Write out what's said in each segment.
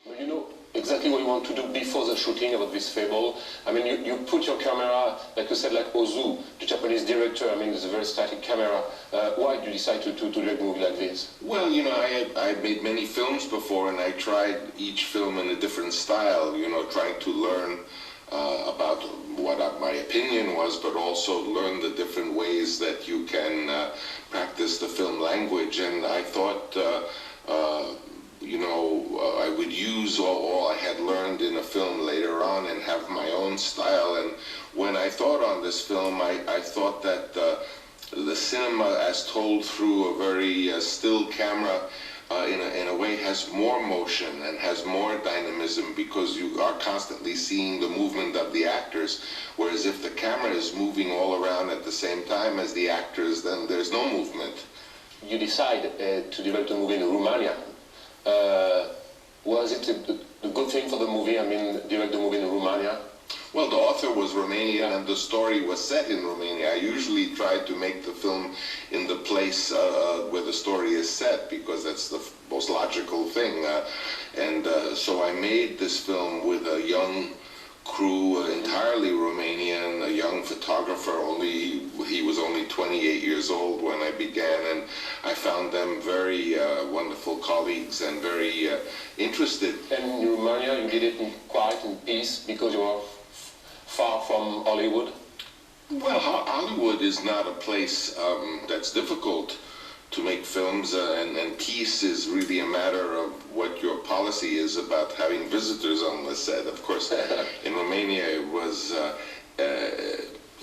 You know exactly what you want to do before the shooting about this fable. I mean, you put your camera, like you said, like Ozu, the Japanese director. I mean, it's a very static camera. Why did you decide to do a movie like this? Well, you know, I made many films before, and I tried each film in a different style, you know, trying to learn about what my opinion was, but also learn the different ways that you can practice the film language. And I thought, you know, I would use all I had learned in a film later on and have my own style. And when I thought on this film, I thought that the cinema, as told through a very still camera, in a way has more motion and has more dynamism, because you are constantly seeing the movement of the actors, whereas if the camera is moving all around at the same time as the actors, then there's no movement. You decide to develop a movie in Romania. Was it a good thing for the movie? I mean, direct the movie in Romania? Well, the author was Romanian and the story was set in Romania. I usually try to make the film in the place where the story is set, because that's the most logical thing. So I made this film with a young crew, entirely Romanian, a young photographer. He was only 28 years old when I began, and I found them very wonderful colleagues and very interested. And in Romania, you did it in quiet and peace because you were far from Hollywood? Well, Hollywood is not a place that's difficult to make films, and peace is really a matter of what your policy is about having visitors on the set. Of course, in Romania it was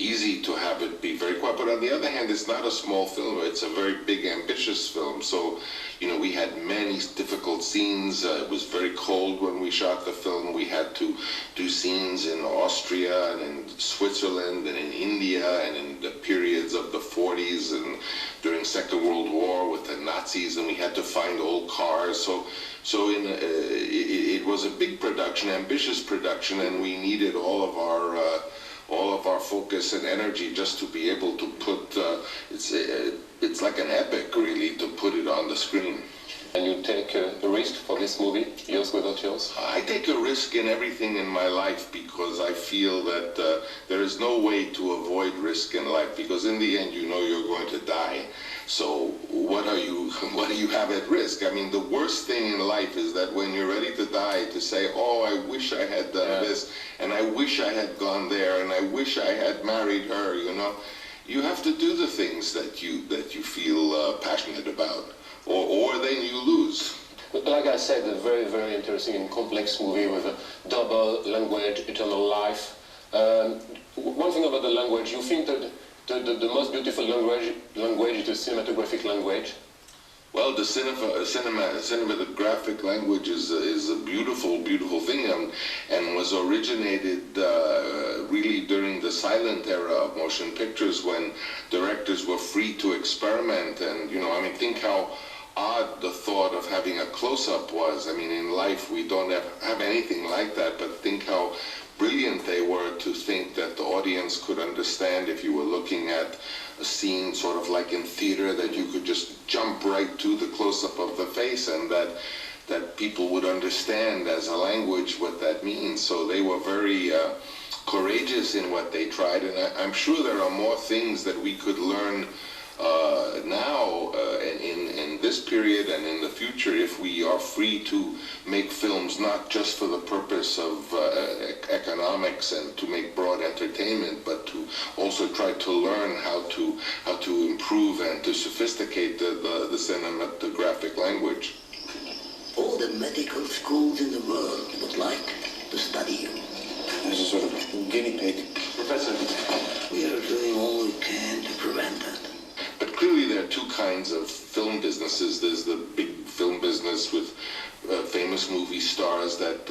easy to have it be very quiet, but on the other hand, it's not a small film, it's a very big, ambitious film. So, you know, we had many difficult scenes. It was very cold when we shot the film. We had to do scenes in Austria and in Switzerland and in India and in the periods of the 40s and during Second World War with the Nazis, and we had to find old cars. So it was a big production, ambitious production, and we needed all of our focus and energy just to be able to put, it's like an epic, really, to put it on the screen. And you take a risk for this movie, Yours Without Yours? I take a risk in everything in my life, because I feel that there is no way to avoid risk in life, because in the end you know you're going to die. So what do you have at risk? I mean, the worst thing in life is that when you're ready to die, to say, oh, I wish I had done this, and I wish I had gone there, and I wish I had married her, you know. You have to do the things that you feel passionate about, or then you lose. Like I said, a very, very interesting and complex movie with a double language, eternal life. One thing about the language, you think that the most beautiful language is the cinematographic language? Well, the cinematographic language is a beautiful, beautiful thing, and was originated really during the silent era of motion pictures, when directors were free to experiment. And, you know, I mean, think how odd the thought of having a close-up was. I mean, in life we don't have anything like that, but think how brilliant they were to think that the audience could understand, if you were looking at a scene sort of like in theater, that you could just jump right to the close-up of the face, and that people would understand as a language what that means. So they were very courageous in what they tried, and I'm sure there are more things that we could learn now in this period and in the future, if we are free to make films not just for the purpose of economics and to make broad entertainment, but to also try to learn how to improve and to sophisticate the cinematographic language. All the medical schools in the world would like to study you. As a sort of guinea pig. Professor, we are doing all we can to prevent that. But clearly there are two kinds of film businesses. There's the big film business with famous movie stars that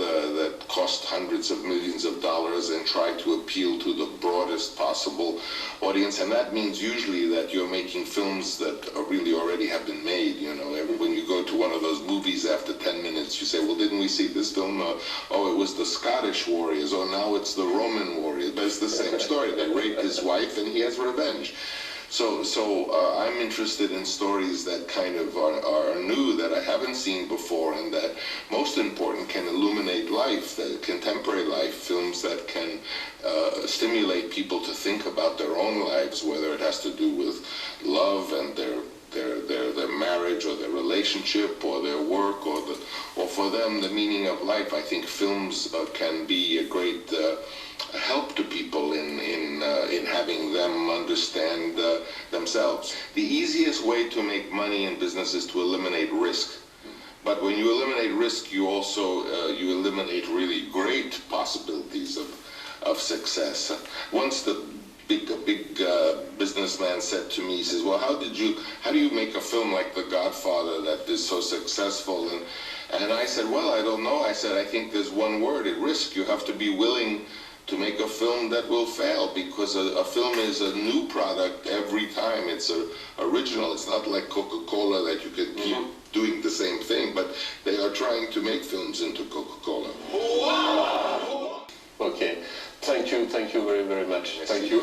cost hundreds of millions of dollars and try to appeal to the broadest possible audience. And that means usually that you're making films that are really already have been made. You know, when you go to one of those movies, after 10 minutes, you say, well, didn't we see this film? Oh, it was the Scottish warriors, or now it's the Roman warriors. But it's the same story. They raped his wife and he has revenge. So I'm interested in stories that kind of are new, that I haven't seen before, and that, most important, can illuminate contemporary life, films that can stimulate people to think about their own lives, whether it has to do with love and their marriage or their relationship or their work or for them the meaning of life. I think films can be a great help to people in having them understand themselves. The easiest way to make money in business is to eliminate risk. But when you eliminate risk, you also you eliminate really great possibilities of success. Once a big businessman said to me, he says, well, how do you make a film like The Godfather that is so successful? And I said, well, I don't know. I said, I think there's one word, risk. You have to be willing to make a film that will fail, because a film is a new product every time. It's original. It's not like Coca-Cola that you can keep doing the same thing, but they are trying to make films into Coca-Cola. Okay. Thank you very, very much. Thank you.